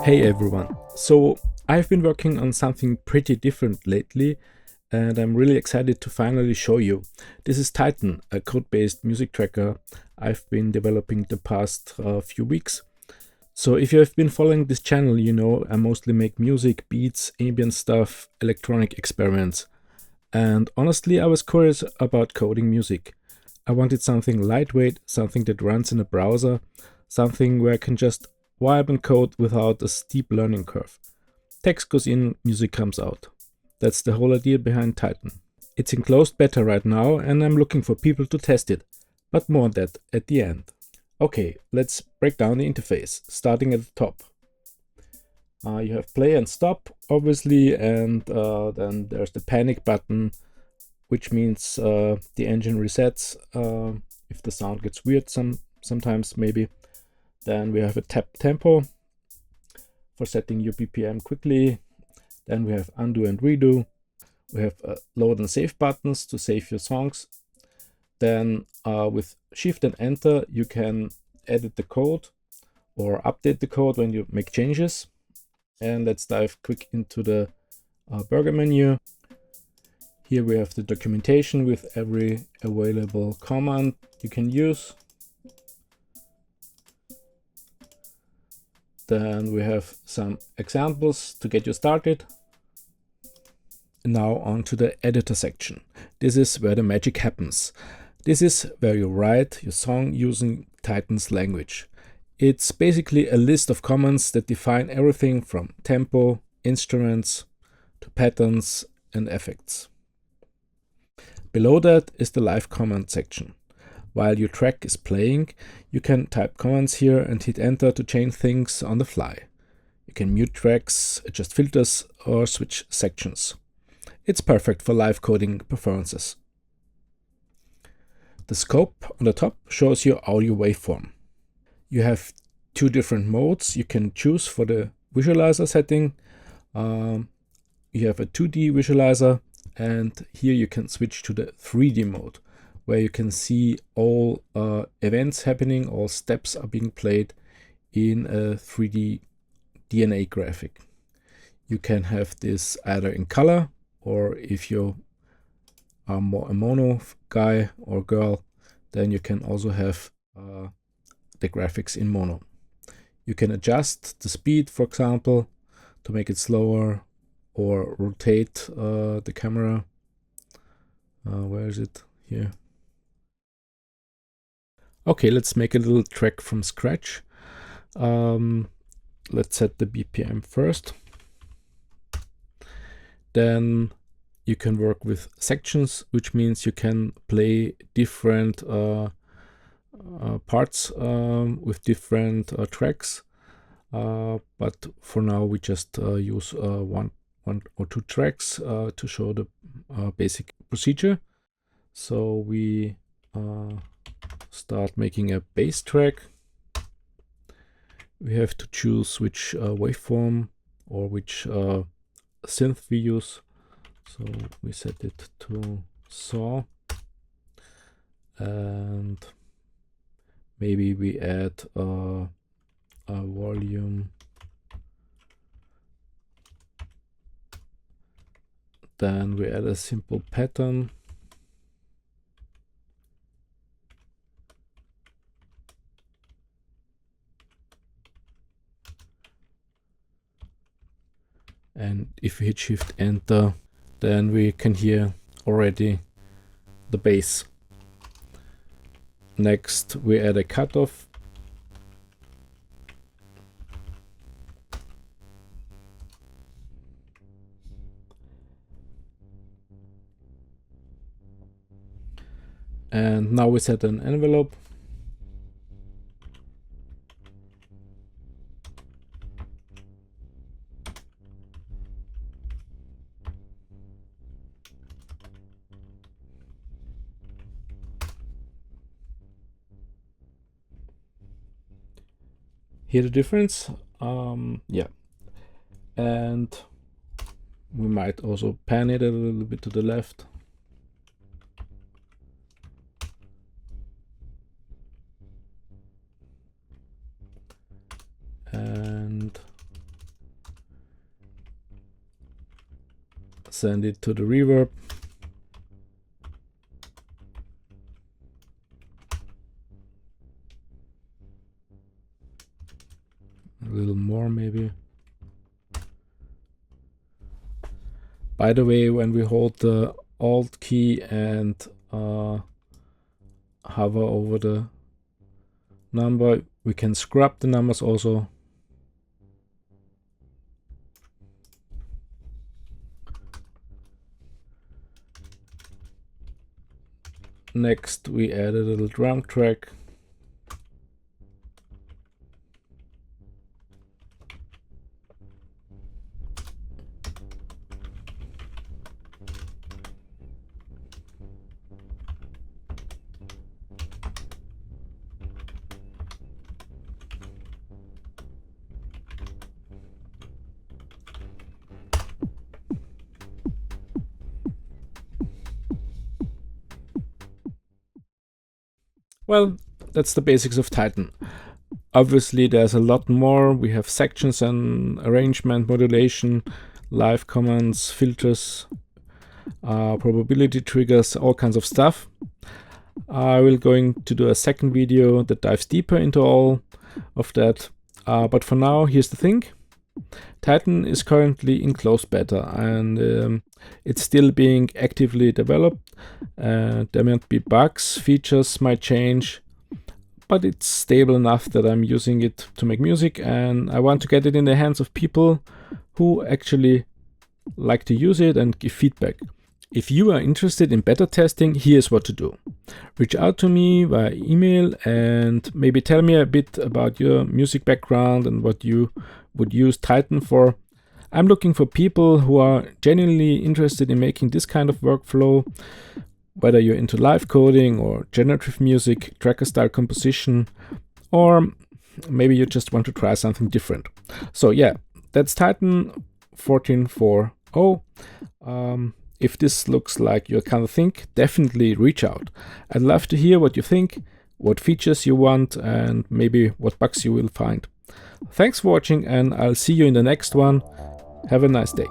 Hey everyone. So I've been working on something pretty different lately and I'm really excited to finally show you. This is Titan, a code-based music tracker I've been developing the past few weeks. So if you have been following this channel, you know I mostly make music, beats, ambient stuff, electronic experiments. And honestly, I was curious about coding music. I wanted something lightweight, something that runs in a browser, something where I can just vibe and code without a steep learning curve. Text goes in, music comes out. That's the whole idea behind Titan. It's in closed beta right now and I'm looking for people to test it, but more on that at the end. Okay, let's break down the interface, starting at the top. You have play and stop, obviously, and then there's the panic button, which means the engine resets if the sound gets weird sometimes maybe. Then we have a tap tempo for setting your BPM quickly. Then we have undo and redo. We have load and save buttons to save your songs. Then with shift and enter you can edit the code or update the code when you make changes. And let's dive quick into the burger menu. Here we have the documentation with every available command you can use. Then we have some examples to get you started. Now on to the editor section. This is where the magic happens. This is where you write your song using Titan's language. It's basically a list of commands that define everything from tempo, instruments, to patterns and effects. Below that is the live command section. While your track is playing, you can type commands here and hit enter to change things on the fly. You can mute tracks, adjust filters, or switch sections. It's perfect for live coding performances. The scope on the top shows your audio waveform. You have two different modes you can choose for the visualizer setting. You have a 2D visualizer, and here you can switch to the 3D mode, where you can see all events happening, all steps are being played in a 3D DNA graphic. You can have this either in color, or if you are more a mono guy or girl, then you can also have the graphics in mono. You can adjust the speed, for example, to make it slower, or rotate the camera. Where is it? Here. Okay, let's make a little track from scratch. Let's set the BPM first. Then you can work with sections, which means you can play different parts with different tracks. But for now we just use one or two tracks to show the basic procedure. So we start making a bass track. We have to choose which waveform or which synth we use. So we set it to saw, and maybe we add a volume. Then we add a simple pattern. And if we hit shift enter, then we can hear already the bass. Next we add a cutoff. And now we set an envelope. Hear the difference? Yeah. And we might also pan it a little bit to the left. And send it to the reverb. A little more maybe. By the way, when we hold the Alt key and hover over the number, we can scrub the numbers also. Next, we add a little drum track. Well, that's the basics of Titan. Obviously, there's a lot more. We have sections and arrangement, modulation, live commands, filters, probability triggers, all kinds of stuff. I will going to do a second video that dives deeper into all of that. But for now, here's the thing. Titan is currently in closed beta, and it's still being actively developed. There might be bugs, features might change, but it's stable enough that I'm using it to make music, and I want to get it in the hands of people who actually like to use it and give feedback. If you are interested in beta testing, here's what to do. Reach out to me via email and maybe tell me a bit about your music background and what you would use Titan for. I'm looking for people who are genuinely interested in making this kind of workflow, whether you're into live coding or generative music, tracker style composition, or maybe you just want to try something different. So yeah, that's Titan 14.4.0. If this looks like your kind of thing, definitely reach out. I'd love to hear what you think, what features you want, and maybe what bugs you will find. Thanks for watching, and I'll see you in the next one. Have a nice day.